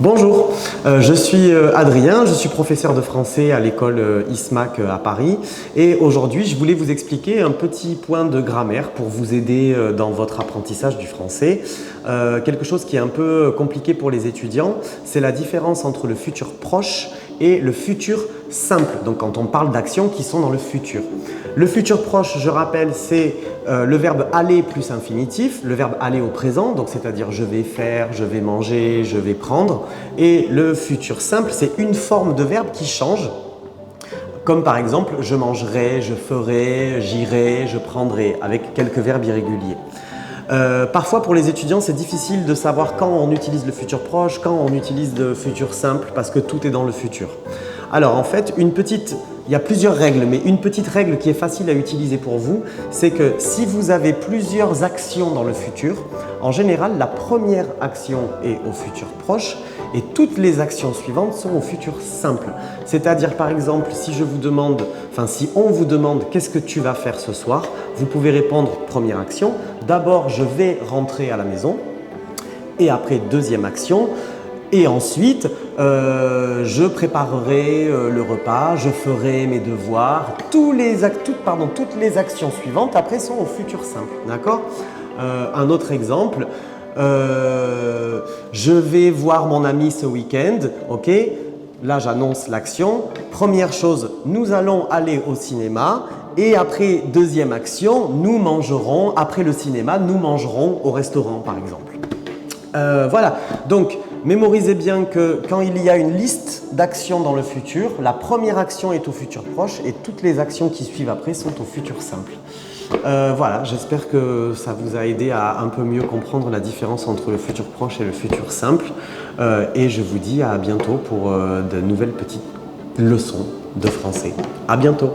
Bonjour, je suis Adrien, je suis professeur de français à l'école ISMAC à Paris et aujourd'hui je voulais vous expliquer un petit point de grammaire pour vous aider dans votre apprentissage du français. Quelque chose qui est un peu compliqué pour les étudiants, c'est la différence entre le futur proche et le futur simple, donc quand on parle d'actions qui sont dans le futur. Le futur proche, je rappelle, c'est le verbe aller plus infinitif, le verbe aller au présent, donc c'est-à-dire je vais faire, je vais manger, je vais prendre. Et le futur simple, c'est une forme de verbe qui change, comme par exemple je mangerai, je ferai, j'irai, je prendrai, avec quelques verbes irréguliers. Parfois pour les étudiants c'est difficile de savoir quand on utilise le futur proche, quand on utilise le futur simple parce que tout est dans le futur. Alors en fait, il y a plusieurs règles, mais une petite règle qui est facile à utiliser pour vous, c'est que si vous avez plusieurs actions dans le futur, en général la première action est au futur proche et toutes les actions suivantes sont au futur simple. C'est-à-dire par exemple, si on vous demande qu'est-ce que tu vas faire ce soir, vous pouvez répondre première action, d'abord je vais rentrer à la maison et après deuxième action, et ensuite, je préparerai le repas, je ferai mes devoirs. Toutes les actions suivantes après sont au futur simple. D'accord ? Un autre exemple, je vais voir mon ami ce week-end. Ok ? Là, j'annonce l'action. Première chose, nous allons aller au cinéma. Et après, deuxième action, nous mangerons, après le cinéma, nous mangerons au restaurant par exemple. Voilà, donc mémorisez bien que quand il y a une liste d'actions dans le futur, la première action est au futur proche et toutes les actions qui suivent après sont au futur simple. Voilà, j'espère que ça vous a aidé à un peu mieux comprendre la différence entre le futur proche et le futur simple. Et je vous dis à bientôt pour de nouvelles petites leçons de français. À bientôt!